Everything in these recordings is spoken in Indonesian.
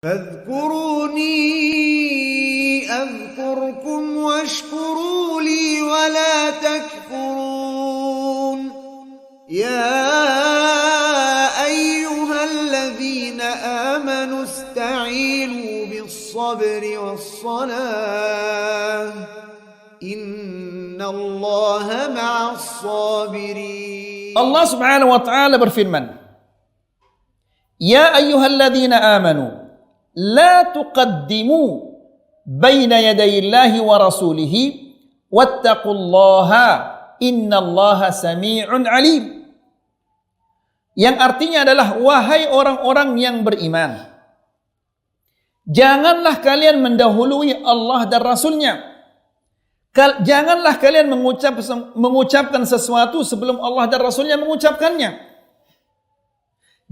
فاذكروني أذكركم واشكروا لي ولا تكفرون يا أيها الذين آمنوا استعينوا بالصبر والصلاة إن الله مع الصابرين. Allah Subhanahu wa taala berfirman, Ya ayyuhalladzina amanu la tuqaddimu baina yadayillahi wa rasulihi wattaqullaha innallaha sami'un alim. Yang artinya adalah, wahai orang-orang yang beriman, janganlah kalian mendahului Allah dan Rasulnya. Janganlah kalian mengucapkan sesuatu sebelum Allah dan Rasulnya mengucapkannya.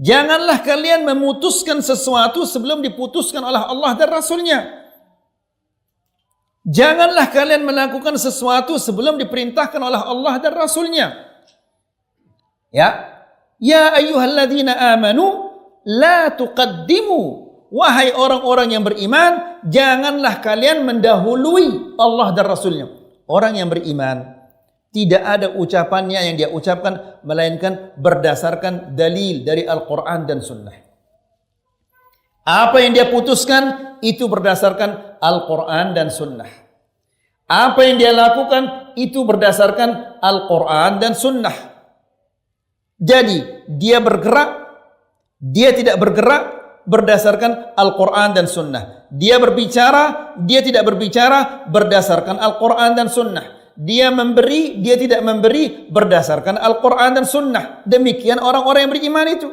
Janganlah kalian memutuskan sesuatu sebelum diputuskan oleh Allah dan Rasulnya. Janganlah kalian melakukan sesuatu sebelum diperintahkan oleh Allah dan Rasulnya. Ya ayyuhalladzina amanu la tuqaddimu. Wahai orang-orang yang beriman, janganlah kalian mendahului Allah dan Rasulnya. Orang yang beriman, tidak ada ucapannya yang dia ucapkan melainkan berdasarkan dalil dari Al-Quran dan Sunnah. Apa yang dia putuskan itu berdasarkan Al-Quran dan Sunnah. Apa yang dia lakukan itu berdasarkan Al-Quran dan Sunnah. Jadi dia bergerak, dia tidak bergerak berdasarkan Al-Quran dan Sunnah. Dia berbicara, dia tidak berbicara berdasarkan Al-Quran dan Sunnah. Dia memberi, dia tidak memberi berdasarkan Al-Quran dan Sunnah. Demikian orang-orang yang beriman itu.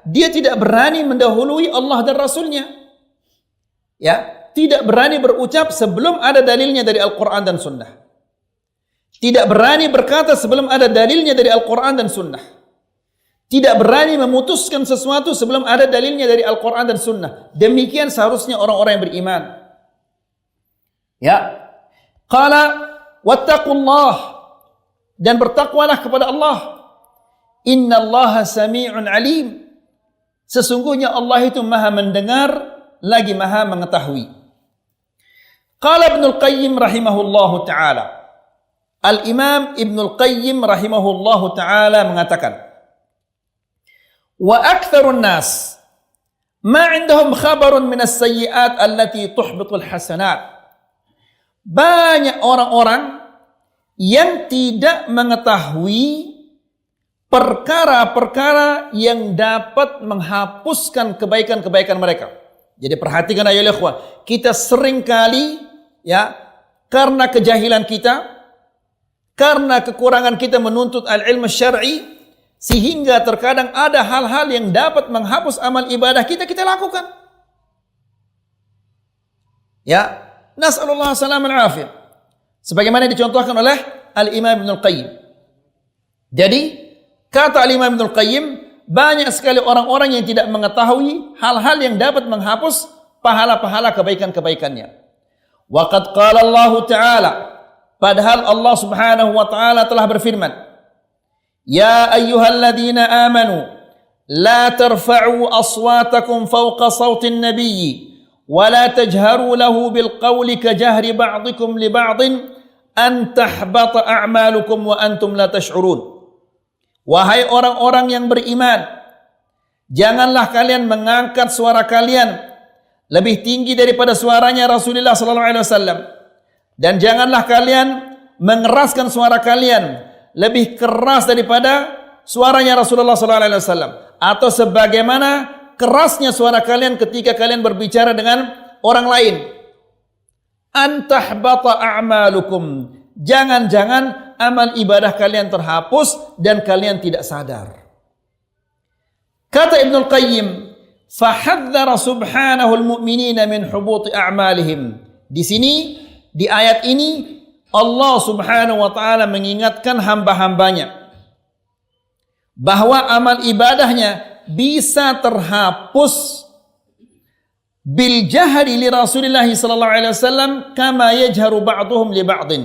Dia tidak berani mendahului Allah dan Rasulnya. Tidak berani berucap sebelum ada dalilnya dari Al-Quran dan Sunnah. Tidak berani berkata sebelum ada dalilnya dari Al-Quran dan Sunnah. Tidak berani memutuskan sesuatu sebelum ada dalilnya dari Al-Quran dan Sunnah. Demikian seharusnya orang-orang yang beriman. Qala wattaqullah, dan bertakwalah kepada Allah. Innallaha sami'un alim. Sesungguhnya Allah itu maha mendengar lagi maha mengetahui. Qala Ibnul Qayyim rahimahullahu ta'ala. Al-Imam Ibnul Qayyim rahimahullahu ta'ala mengatakan, wa aktsarun nas ma 'indahum khabarun min as-sayyi'at allati tuhbitul hasanat. Banyak orang-orang yang tidak mengetahui perkara-perkara yang dapat menghapuskan kebaikan-kebaikan mereka. Jadi perhatikan ayo ikhwah, kita sering kali karena kejahilan kita, karena kekurangan kita menuntut al-ilmu syar'i, sehingga terkadang ada hal-hal yang dapat menghapus amal ibadah kita lakukan. Nas'alullah salam al-afiyah. Sebagaimana dicontohkan oleh Al-Imam Ibnul Qayyim. Jadi, kata Al-Imam Ibnul Qayyim, banyak sekali orang-orang yang tidak mengetahui hal-hal yang dapat menghapus pahala-pahala kebaikan-kebaikannya. Wa qad qala Allah Ta'ala, padahal Allah Subhanahu wa Ta'ala telah berfirman, Ya ayyuhalladzina amanu la tarfa'u aswatakum fawqa sawtin nabiyyi ولا تجهروا له بالقول كجهر بعضكم لبعض أن تحبط أعمالكم وأنتم لا تشعرون. Wahai orang-orang yang beriman, janganlah kalian mengangkat suara kalian lebih tinggi daripada suaranya Rasulullah SAW, dan janganlah kalian mengeraskan suara kalian lebih keras daripada suaranya Rasulullah SAW, atau sebagaimana kerasnya suara kalian ketika kalian berbicara dengan orang lain. Antahbata a'malukum. Jangan-jangan amal ibadah kalian terhapus dan kalian tidak sadar. Kata Ibnul Qayyim, fahadzara subhanahu al-mu'minina min hubuti a'malihim. Di sini, di ayat ini, Allah Subhanahu wa ta'ala mengingatkan hamba-hambanya bahwa amal ibadahnya bisa terhapus bil jahri li Rasulillah sallallahu alaihi wasallam kama yajharu ba'dhum li ba'din.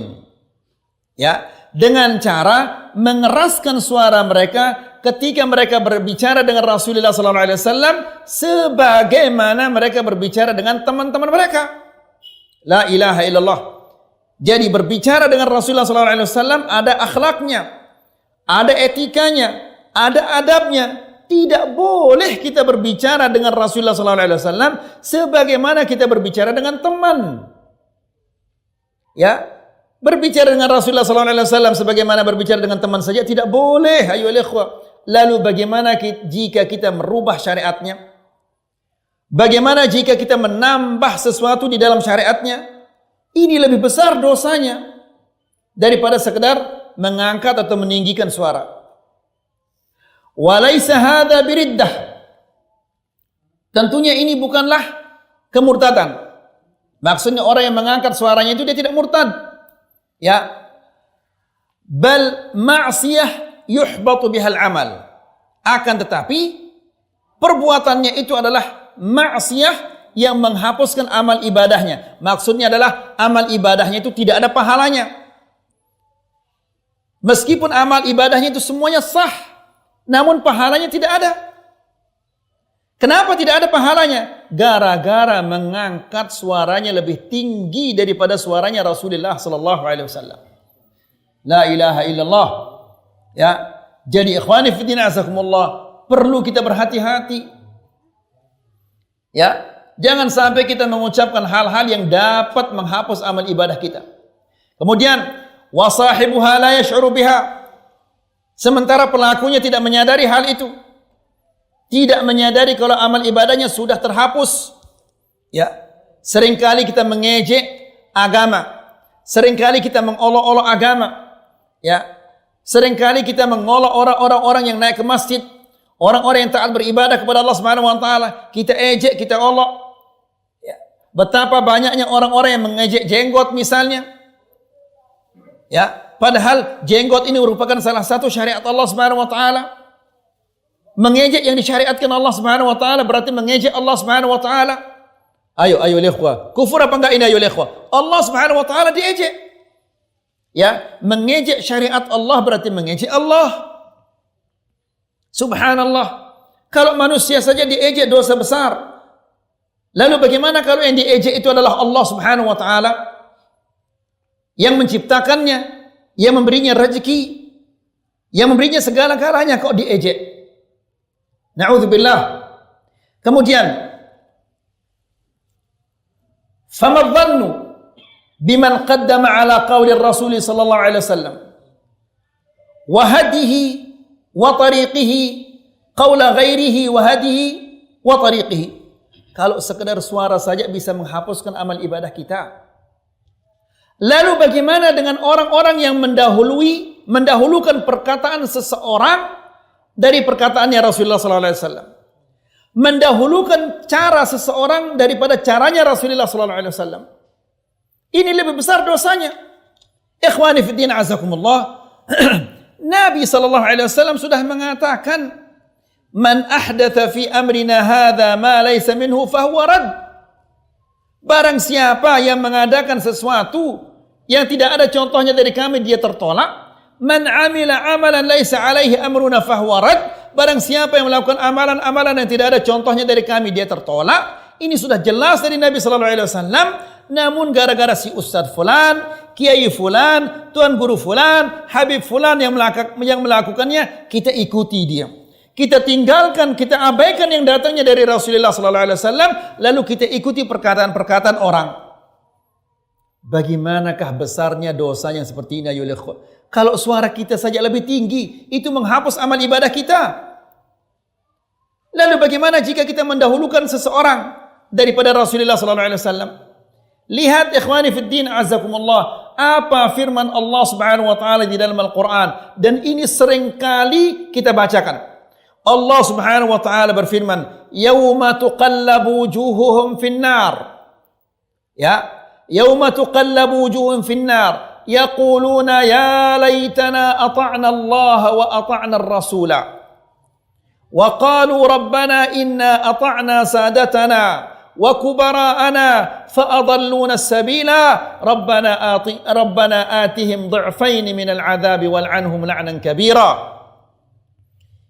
Dengan cara mengeraskan suara mereka ketika mereka berbicara dengan Rasulullah SAW sebagaimana mereka berbicara dengan teman-teman mereka. La ilaha illallah. Jadi berbicara dengan Rasulullah SAW ada akhlaknya, ada etikanya, ada adabnya. Tidak boleh kita berbicara dengan Rasulullah SAW sebagaimana kita berbicara dengan teman. Ya, berbicara dengan Rasulullah SAW sebagaimana berbicara dengan teman saja tidak boleh. Ayolah ikhwah. Lalu bagaimana jika kita merubah syariatnya? Bagaimana jika kita menambah sesuatu di dalam syariatnya? Ini lebih besar dosanya daripada sekedar mengangkat atau meninggikan suara. Walaysa hadza biriddah. Tentunya ini bukanlah kemurtadan. Maksudnya orang yang mengangkat suaranya itu dia tidak murtad. Ya. Bal ma'siyah yuhbatu bihal amal. Akan tetapi perbuatannya itu adalah ma'siyah yang menghapuskan amal ibadahnya. Maksudnya adalah amal ibadahnya itu tidak ada pahalanya. Meskipun amal ibadahnya itu semuanya sah, namun pahalanya tidak ada. Kenapa tidak ada pahalanya? Gara-gara mengangkat suaranya lebih tinggi daripada suaranya Rasulullah sallallahu alaihi wasallam. La ilaha illallah. Ya, jadi ikhwani fi din azakumullah, perlu kita berhati-hati. Ya, jangan sampai kita mengucapkan hal-hal yang dapat menghapus amal ibadah kita. Kemudian wa sahibuha la yash'uru biha. Sementara pelakunya tidak menyadari hal itu. Tidak menyadari kalau amal ibadahnya sudah terhapus. Ya, seringkali kita mengejek agama. Seringkali kita mengolok-olok agama. Ya, seringkali kita mengolok orang-orang yang naik ke masjid, orang-orang yang taat beribadah kepada Allah Subhanahu wa taala, kita ejek, kita olok. Ya, betapa banyaknya orang-orang yang mengejek jenggot misalnya. Ya, padahal jenggot ini merupakan salah satu syariat Allah Subhanahu wa taala. Mengejek yang disyariatkan Allah Subhanahu wa taala berarti mengejek Allah Subhanahu wa taala. Ayo ikhwah, kufur apa enggak ini ayo ikhwah? Allah Subhanahu wa taala diejek. Ya, mengejek syariat Allah berarti mengejek Allah. Subhanallah. Kalau manusia saja diejek dosa besar. Lalu bagaimana kalau yang diejek itu adalah Allah Subhanahu wa taala? Yang menciptakannya, yang memberinya rezeki, yang memberinya segala-galanya kok diejek. Na'udzubillah. Kemudian fama dhannu biman qaddama ala qawli Rasul sallallahu alaihi wasallam wa hadihi wa tariqihi qawla ghairihi wa hadihi wa tariqihi. Kalau sekedar suara saja bisa menghapuskan amal ibadah kita, lalu bagaimana dengan orang-orang yang mendahulukan perkataan seseorang dari perkataannya Rasulullah sallallahu alaihi wasallam? Mendahulukan cara seseorang daripada caranya Rasulullah sallallahu alaihi wasallam. Ini lebih besar dosanya. Ikhwani fi din azakumullah. Nabi sallallahu alaihi wasallam sudah mengatakan, "Man ahdatha fi amrina hadza ma laysa minhu fahuwa rad." Barang siapa yang mengadakan sesuatu yang tidak ada contohnya dari kami, dia tertolak. Man amila amalan laisa alaihi amruna fahuwa rad. Barang siapa yang melakukan amalan-amalan yang tidak ada contohnya dari kami, dia tertolak. Ini sudah jelas dari Nabi sallallahu alaihi wasallam. Namun gara-gara si ustaz fulan, kiai fulan, tuan guru fulan, habib fulan yang melakukannya, kita ikuti dia. Kita tinggalkan, kita abaikan yang datangnya dari Rasulullah sallallahu alaihi wasallam, lalu kita ikuti perkataan-perkataan orang. Bagaimanakah besarnya dosanya seperti ini ayo ikhwah? Kalau suara kita saja lebih tinggi, itu menghapus amal ibadah kita. Lalu bagaimana jika kita mendahulukan seseorang daripada Rasulullah sallallahu alaihi wasallam? Lihat ikhwani fid din azakumullah, apa firman Allah Subhanahu wa taala di dalam Al-Qur'an, dan ini seringkali kita bacakan. Allah Subhanahu wa taala berfirman, "Yauma tuqallabu wujuhuhum fin-nar." Ya, yauma tuqallabu wujuhuhum fin-nar, yaquluna ya laitana ata'na Allah wa ata'na ar-rasula. Wa qalu rabbana inna ata'na sadatana wa kubara'ana fa'adalluna as-sabila rabbana atihim dhi'fayn min al-'adzabi wal'anhum la'nan kabira.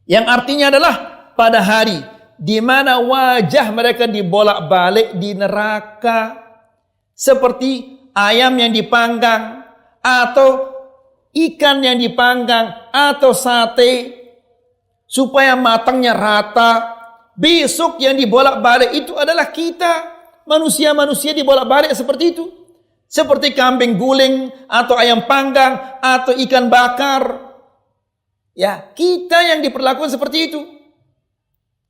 Yang artinya adalah pada hari di mana wajah mereka dibolak-balik di neraka seperti ayam yang dipanggang atau ikan yang dipanggang atau sate supaya matangnya rata. Besok yang dibolak-balik itu adalah kita. Manusia-manusia dibolak-balik seperti itu. Seperti kambing guling atau ayam panggang atau ikan bakar. Ya, kita yang diperlakukan seperti itu.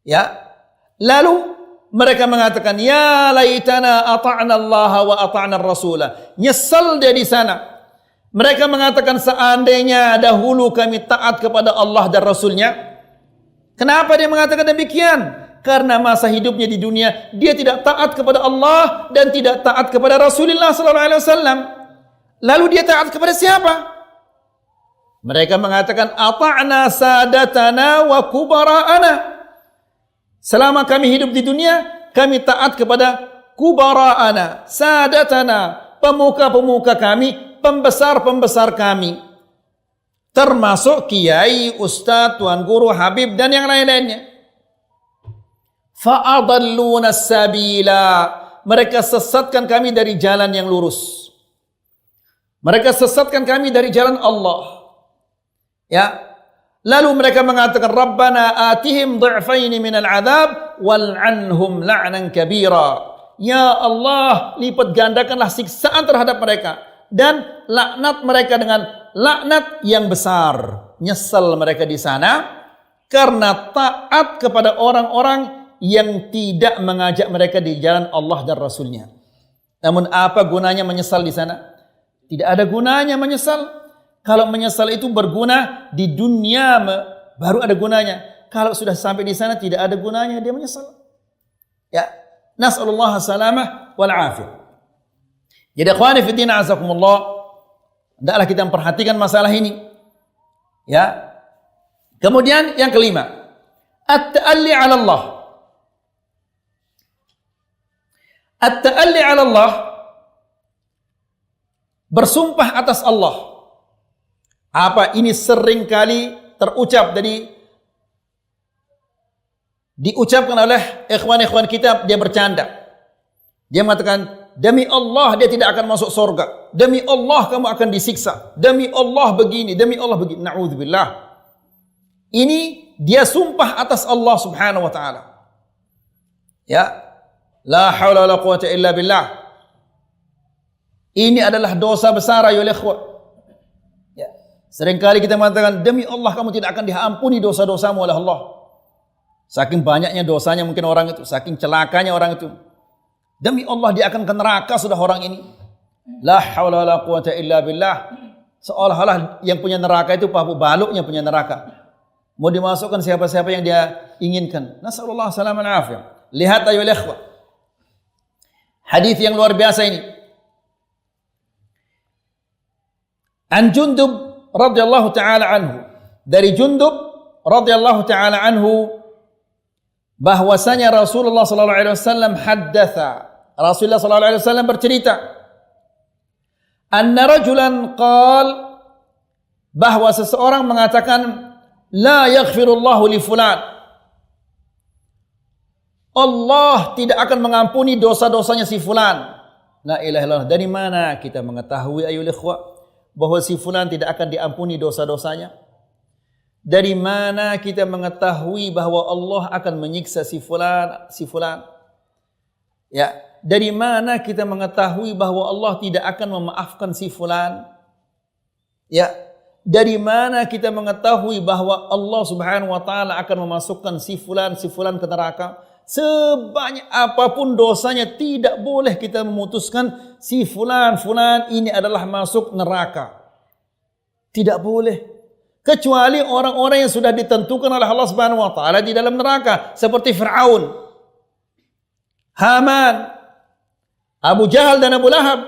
Ya. Lalu mereka mengatakan, ya laitana ata'na Allah wa ata'na Rasulah. Nyesal dia di sana. Mereka mengatakan seandainya dahulu kami taat kepada Allah dan Rasulnya. Kenapa dia mengatakan demikian? Karena masa hidupnya di dunia dia tidak taat kepada Allah dan tidak taat kepada Rasulullah SAW. Lalu dia taat kepada siapa? Mereka mengatakan ata'na sadatana wa kubara'ana. Selama kami hidup di dunia, kami taat kepada kubara'ana, sadatana, pemuka-pemuka kami, pembesar-pembesar kami. Termasuk kiai, ustaz, tuan guru, habib dan yang lain-lainnya. Fa'adalluna sabila. Mereka sesatkan kami dari jalan yang lurus. Mereka sesatkan kami dari jalan Allah. Ya. Lalu mereka mengatakan Rabbana atihim du'faini minal adab wal'anhum la'nan kabira. Ya Allah, lipat gandakanlah siksaan terhadap mereka dan laknat mereka dengan laknat yang besar. Nyesal mereka di sana karena taat kepada orang-orang yang tidak mengajak mereka di jalan Allah dan Rasulnya. Namun apa gunanya menyesal di sana? Tidak ada gunanya menyesal. Kalau menyesal itu berguna di dunia baru ada gunanya. Kalau sudah sampai di sana tidak ada gunanya dia menyesal. Ya, nas'alullah salamah wal afiyah. Jadi ikhwani fi din azakumullah, hendaklah kita memperhatikan masalah ini. Ya. Kemudian yang kelima, at-ta'alli 'ala Allah. At-ta'alli 'ala Allah, bersumpah atas Allah. Apa ini sering kali terucap diucapkan oleh ikhwan-ikhwan kita, dia bercanda. Dia mengatakan, demi Allah dia tidak akan masuk surga. Demi Allah kamu akan disiksa. Demi Allah begini, demi Allah begini. Na'udzubillah. Ini dia sumpah atas Allah Subhanahu wa taala. Ya. La haula wala quwata illa billah. Ini adalah dosa besar ya ikhwan. Seringkali kita mengatakan, demi Allah kamu tidak akan diampuni dosa-dosamu oleh Allah. Saking banyaknya dosanya mungkin orang itu, saking celakanya orang itu. Demi Allah dia akan ke neraka sudah orang ini. La haula wala quwata illa billah. Seolah-olah yang punya neraka itu pabu baluknya punya neraka. Mau dimasukkan siapa-siapa yang dia inginkan. Nasallallahu salaman afiyah. Lihat ayo ikhwah. Hadis yang luar biasa ini. An Jundub radhiyallahu taala anhu, dari Jundub radhiyallahu taala anhu bahwasanya Rasulullah sallallahu alaihi wasallam haddatsa. Rasulullah sallallahu alaihi wasallam bercerita, anna rajulan qala, bahwa seseorang mengatakan, la yaghfirullahu li fulan. Allah tidak akan mengampuni dosa-dosanya si fulan. La ilaha illallah. Dari mana kita mengetahui ayol ikhwah bahwa si fulan tidak akan diampuni dosa-dosanya? Dari mana kita mengetahui bahwa Allah akan menyiksa si fulan? Ya, dari mana kita mengetahui bahwa Allah tidak akan memaafkan si fulan? Ya, dari mana kita mengetahui bahwa Allah Subhanahu wa taala akan memasukkan si fulan ke neraka? Sebanyak apapun dosanya, tidak boleh kita memutuskan si fulan ini adalah masuk neraka. Tidak boleh. Kecuali orang-orang yang sudah ditentukan oleh Allah Subhanahu wa taala di dalam neraka, seperti Fir'aun, Haman, Abu Jahal dan Abu Lahab.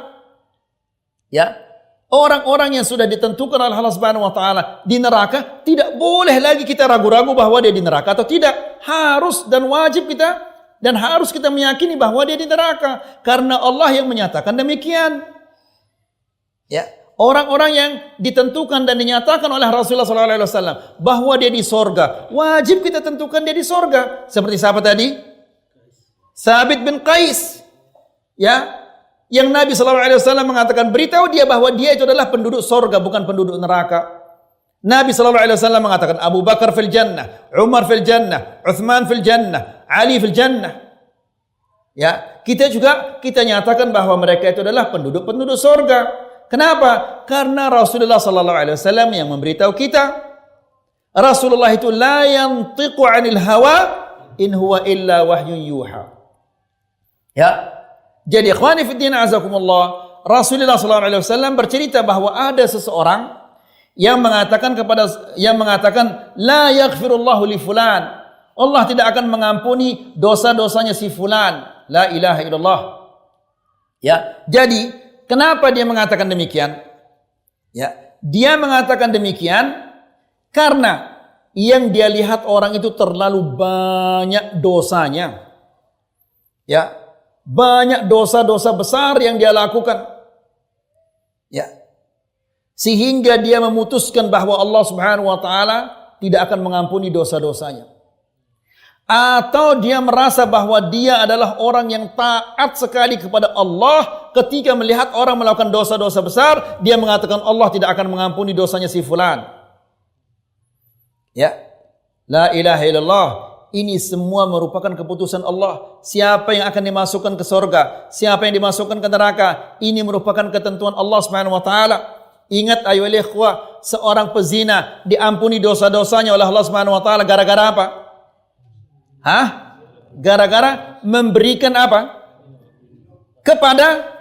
Ya, orang-orang yang sudah ditentukan oleh Allah Subhanahu wa taala di neraka, tidak boleh lagi kita ragu-ragu bahwa dia di neraka atau tidak. Harus dan wajib kita dan harus kita meyakini bahwa dia di neraka karena Allah yang menyatakan demikian. Ya, orang-orang yang ditentukan dan dinyatakan oleh Rasulullah SAW bahwa dia di sorga, wajib kita tentukan dia di sorga. Seperti siapa tadi? Thabit bin Qais, ya, yang Nabi SAW mengatakan beritahu dia bahwa dia itu adalah penduduk sorga, bukan penduduk neraka. Nabi SAW mengatakan Abu Bakar fil jannah, Umar fil jannah, Uthman fil jannah, Ali fil jannah. Ya, kita nyatakan bahwa mereka itu adalah penduduk sorga. Kenapa? Karena Rasulullah SAW yang memberitahu kita. Rasulullah itu la yantiqu 'anil hawa in huwa illa wahyun yuha. Ya. Jadi ikhwani fi din azakumullah, Rasulullah SAW bercerita bahwa ada seseorang yang mengatakan la yaghfirullahu li fulan. Allah tidak akan mengampuni dosa-dosanya si fulan. La ilaha illallah. Ya. Jadi kenapa dia mengatakan demikian? Ya, dia mengatakan demikian karena yang dia lihat orang itu terlalu banyak dosanya. Ya, banyak dosa-dosa besar yang dia lakukan. Ya. Sehingga dia memutuskan bahwa Allah Subhanahu wa taala tidak akan mengampuni dosa-dosanya. Atau dia merasa bahwa dia adalah orang yang taat sekali kepada Allah, ketika melihat orang melakukan dosa-dosa besar, dia mengatakan Allah tidak akan mengampuni dosanya si fulan. Ya. La ilaha illallah. Ini semua merupakan keputusan Allah. Siapa yang akan dimasukkan ke surga, siapa yang dimasukkan ke neraka, ini merupakan ketentuan Allah Subhanahu wa taala. Ingat ayo ikhwah, seorang pezina diampuni dosa-dosanya oleh Allah Subhanahu wa taala gara-gara apa? Gara-gara memberikan apa? Kepada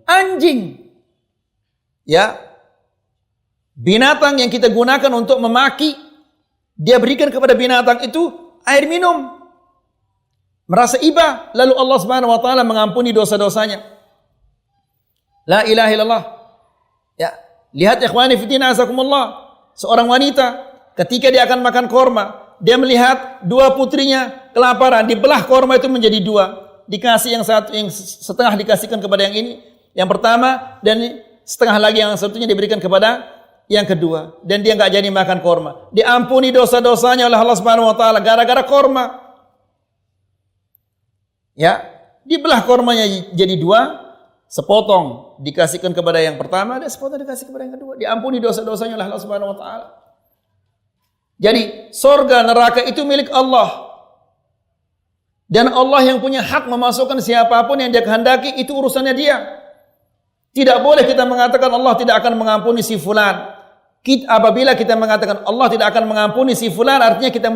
anjing. Ya. Binatang yang kita gunakan untuk memaki, dia berikan kepada binatang itu air minum. Merasa iba, lalu Allah Subhanahu wa taala mengampuni dosa-dosanya. La ilaha illallah. Ya, lihat ikhwani fillah azakumullah, seorang wanita ketika dia akan makan korma, dia melihat dua putrinya kelaparan, dibelah korma itu menjadi dua, dikasih yang setengah dikasihkan kepada yang ini, yang pertama, dan setengah lagi yang satunya diberikan kepada yang kedua, dan dia nggak jadi makan korma. Diampuni dosa-dosanya oleh Allah Subhanahu wa taala gara-gara korma. Ya, dibelah kormanya jadi dua, sepotong dikasihkan kepada yang pertama, dan sepotong dikasih kepada yang kedua. Diampuni dosa-dosanya oleh Allah Subhanahu wa taala. Jadi surga neraka itu milik Allah. Dan Allah yang punya hak memasukkan siapapun yang dia kehendaki, itu urusannya dia. Tidak boleh kita mengatakan Allah tidak akan mengampuni si fulan. Apabila kita mengatakan Allah tidak akan mengampuni si fulan, artinya kita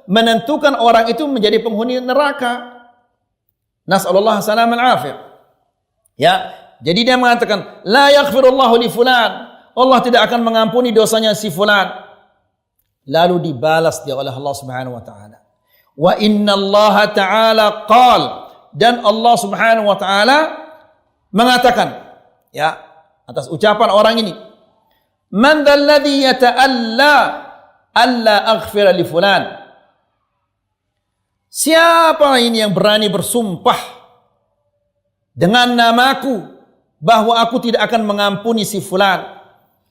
menentukan orang itu menjadi penghuni neraka. Nas'alullah salam al-afiyah. Ya, jadi dia mengatakan la yaghfirullahu li fulan. Allah tidak akan mengampuni dosanya si fulan. Lalu dibalas dia oleh Allah Subhanahu wa taala. Wa inna Allah taala qal, dan Allah Subhanahu wa taala mengatakan, ya, atas ucapan orang ini, man dzalladzi yata'alla alla aghfira li fulan. Siapa ini yang berani bersumpah dengan namaku bahwa aku tidak akan mengampuni si fulan?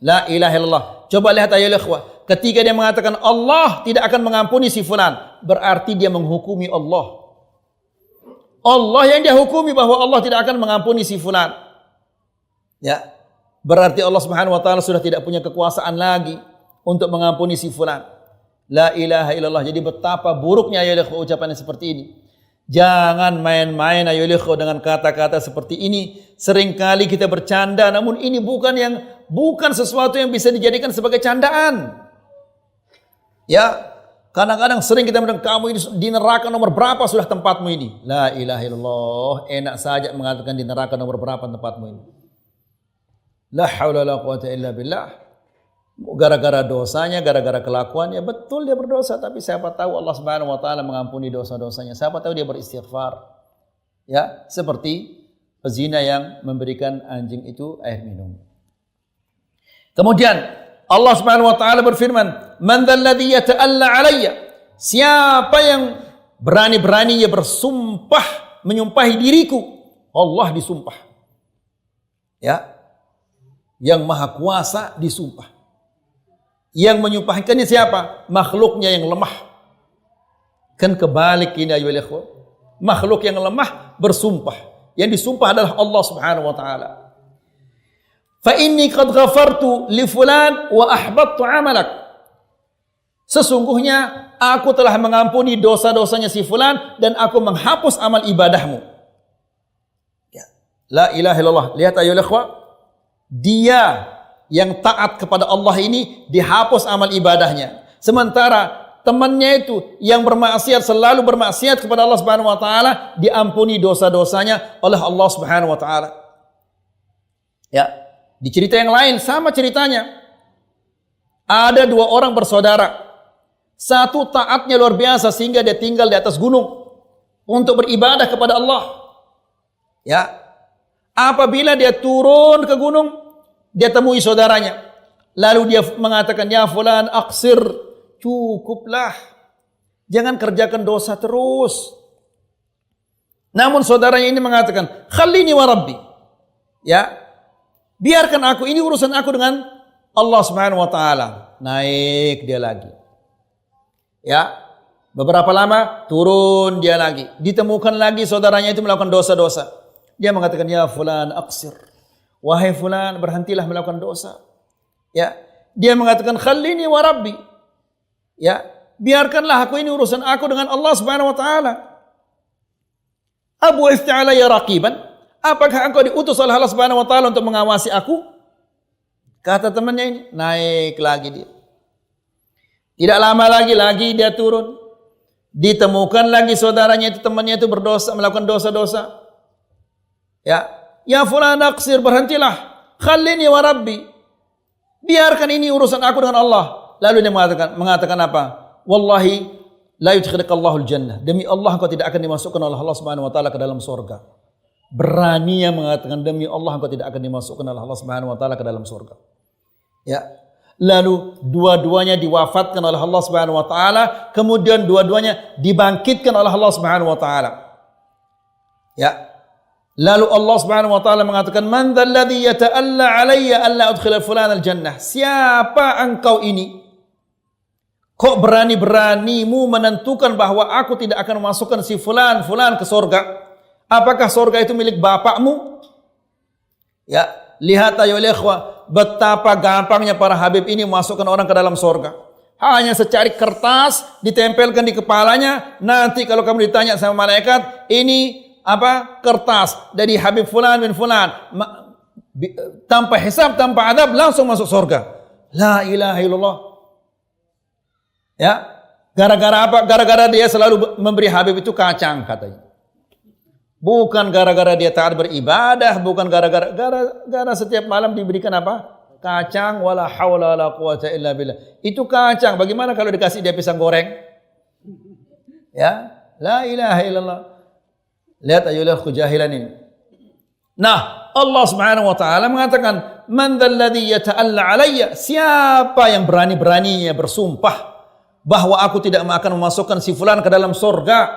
La ilaha illallah. Coba lihat ayat ikhwah. Ketika dia mengatakan Allah tidak akan mengampuni si fulan, berarti dia menghukumi Allah. Allah yang dia hukumi bahwa Allah tidak akan mengampuni si fulan. Ya. Berarti Allah Subhanahu wa taala sudah tidak punya kekuasaan lagi untuk mengampuni si fulan. La ilaha illallah. Jadi betapa buruknya ayo ikhwah ucapan seperti ini. Jangan main-main ayo ikhwah dengan kata-kata seperti ini. Seringkali kita bercanda, namun ini bukan sesuatu yang bisa dijadikan sebagai candaan. Ya, kadang-kadang sering kita mendengar kamu ini di neraka nomor berapa sudah tempatmu ini. La ilaha illallah. Enak saja mengatakan di neraka nomor berapa tempatmu ini. La haula la quwata illa billah. Gara-gara dosanya, gara-gara kelakuannya, betul dia berdosa, tapi siapa tahu Allah Subhanahu wa taala mengampuni dosa-dosanya. Siapa tahu dia beristighfar. Ya, seperti pezina yang memberikan anjing itu air minum. Kemudian Allah Subhanahu wa taala berfirman, "Man dzalladzi yata'alla 'alayya?" Siapa yang berani-beraninya bersumpah menyumpahi diriku? Allah disumpah. Ya. yang maha kuasa disumpah. Yang menyumpahkannya siapa? Makhluknya yang lemah. Kan kebalik ini ayyuhal ikhwah. Makhluk yang lemah bersumpah. Yang disumpah adalah Allah Subhanahu wa taala. Fa inni qad ghafartu li fulan wa ahbattu 'amalak. Sesungguhnya aku telah mengampuni dosa-dosanya si fulan dan aku menghapus amal ibadahmu. Ya. La ilaha illallah. Lihat ayyuhal ikhwah. Dia yang taat kepada Allah ini dihapus amal ibadahnya. Sementara temannya itu yang bermaksiat, selalu bermaksiat kepada Allah Subhanahu wa taala, diampuni dosa-dosanya oleh Allah Subhanahu wa taala. Ya, di cerita yang lain sama ceritanya. Ada dua orang bersaudara. Satu taatnya luar biasa sehingga dia tinggal di atas gunung untuk beribadah kepada Allah. Ya. Apabila dia turun ke gunung, dia temui saudaranya. Lalu dia mengatakan, "Ya fulan, aqsir, cukuplah. Jangan kerjakan dosa terus." Namun saudaranya ini mengatakan, "Khallini wa rabbi." Ya. Biarkan aku, ini urusan aku dengan Allah Subhanahu wa taala. Naik dia lagi. Ya. Beberapa lama turun dia lagi. Ditemukan lagi saudaranya itu melakukan dosa-dosa. Dia mengatakan, "Ya fulan, aqsir. Wahai fulan, berhentilah melakukan dosa." Ya, dia mengatakan, "Khallini wa rabbi." Ya, biarkanlah aku, ini urusan aku dengan Allah Subhanahu wa taala. Abu Isti'ala ya raqiban, apakah engkau diutus oleh Allah Subhanahu wa taala untuk mengawasi aku? Kata temannya ini, naik lagi dia. Tidak lama lagi dia turun. Ditemukan lagi saudaranya itu, temannya itu berdosa, melakukan dosa-dosa. Ya fulan aqsir, berhentilah. Khallini wa rabbi. Biarkan ini urusan aku dengan Allah. Lalu dia mengatakan apa? Wallahi la yudkhilukallahul jannah. Demi Allah engkau tidak akan dimasukkan oleh Allah Subhanahu wa taala ke dalam surga. Berani yang mengatakan demi Allah engkau tidak akan dimasukkan oleh Allah Subhanahu wa taala ke dalam surga. Ya. Lalu dua-duanya diwafatkan oleh Allah Subhanahu wa taala, kemudian dua-duanya dibangkitkan oleh Allah Subhanahu wa taala. Ya. Lalu Allah Subhanahu wa taala mengatakan, "Man dzalladzi yata'alla 'alayya alla udkhila fulan al-jannah?" Siapa engkau ini? Kok berani-beranimu menentukan bahwa aku tidak akan memasukkan si fulan ke surga? Apakah surga itu milik bapakmu? Ya, lihat ayo ikhwah, betapa gampangnya para habib ini memasukkan orang ke dalam surga. Hanya secari kertas ditempelkan di kepalanya, nanti kalau kamu ditanya sama malaikat, ini apa? Kertas dari Habib Fulan bin Fulan, tanpa hisab, tanpa adab, langsung masuk surga. La ilaha illallah. Ya, gara-gara apa? Gara-gara dia selalu memberi Habib itu kacang katanya. Bukan gara-gara dia taat beribadah, bukan gara-gara setiap malam diberikan apa? Kacang. Wala haula wala quwata illa billah. Itu kacang. Bagaimana kalau dikasih dia pisang goreng? Ya, la ilaha illallah. Lihat ayolah kejahilan ini. Nah, Allah Subhanahu wa taala mengatakan, "Man dzalladzi yata'alla 'alayya?" Siapa yang berani-beraninya bersumpah bahwa aku tidak akan memasukkan si fulan ke dalam surga?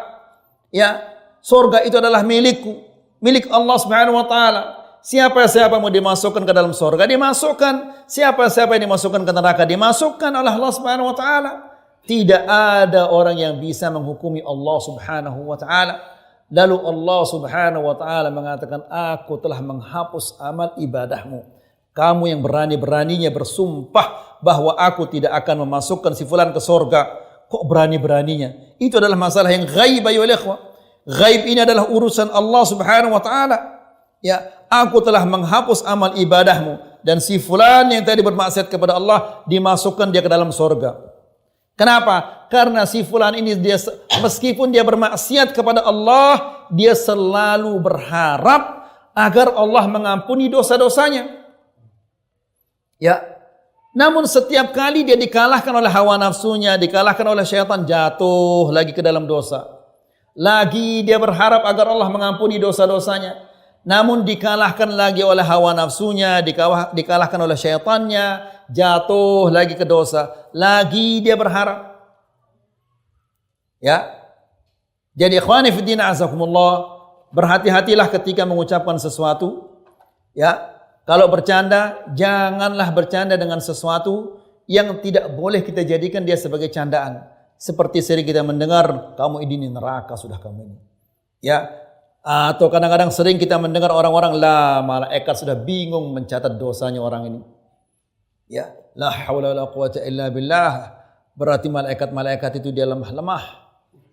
Ya, surga itu adalah milikku, milik Allah Subhanahu wa taala. Siapa mau dimasukkan ke dalam surga, dimasukkan. Siapa yang dimasukkan ke neraka, dimasukkan oleh Allah Subhanahu wa taala. Tidak ada orang yang bisa menghukumi Allah Subhanahu wa taala. Lalu Allah Subhanahu wa taala mengatakan, "Aku telah menghapus amal ibadahmu." Kamu yang berani-beraninya bersumpah bahwa aku tidak akan memasukkan si fulan ke surga. Kok berani-beraninya? Itu adalah masalah yang ghaib ayo ikhwah. Ghaib ini adalah urusan Allah Subhanahu wa taala. Ya, aku telah menghapus amal ibadahmu dan si fulan yang tadi bermaksiat kepada Allah dimasukkan dia ke dalam surga. Kenapa? Karena si fulan ini dia meskipun dia bermaksiat kepada Allah, dia selalu berharap agar Allah mengampuni dosa-dosanya. Ya. Namun setiap kali dia dikalahkan oleh hawa nafsunya, dikalahkan oleh syaitan, jatuh lagi ke dalam dosa. Lagi dia berharap agar Allah mengampuni dosa-dosanya. Namun dikalahkan lagi oleh hawa nafsunya, dikalahkan oleh syaitannya, jatuh lagi ke dosa. Lagi dia berharap. Ya. Jadi ikhwani fiddin azakumullah, berhati-hatilah ketika mengucapkan sesuatu. Ya. Kalau bercanda, janganlah bercanda dengan sesuatu yang tidak boleh kita jadikan dia sebagai candaan. Seperti sering kita mendengar, kamu ini neraka sudah kamu ini. Ya, atau kadang-kadang sering kita mendengar orang-orang, lah malaikat sudah bingung mencatat dosanya orang ini. Ya, la haula wala quwata illa billah. Berarti malaikat-malaikat itu dia lemah.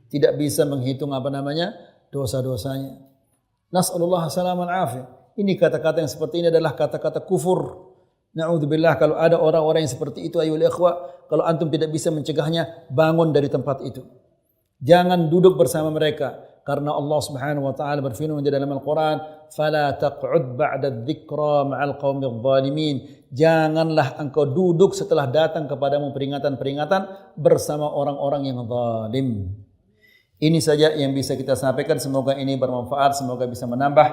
Tidak bisa menghitung dosa-dosanya. Nas'alullah salaman afiyah. Ini kata-kata yang seperti ini adalah kata-kata kufur. Na'udzubillah, kalau ada orang-orang yang seperti itu ayyuhal ikhwah, kalau antum tidak bisa mencegahnya, bangun dari tempat itu. Jangan duduk bersama mereka, karena Allah Subhanahu wa taala berfirman di dalam Al-Qur'an, "Fala taq'ud ba'da dzikra ma'al qaumidz zalimin." Janganlah engkau duduk setelah datang kepadamu peringatan-peringatan bersama orang-orang yang zalim. Ini saja yang bisa kita sampaikan, semoga ini bermanfaat, semoga bisa menambah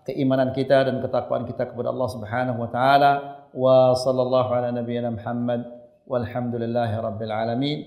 keimanan kita dan ketakwaan kita kepada Allah Subhanahu wa taala. Wa sallallahu ala nabiyyina Muhammad walhamdulillahi rabbil alamin.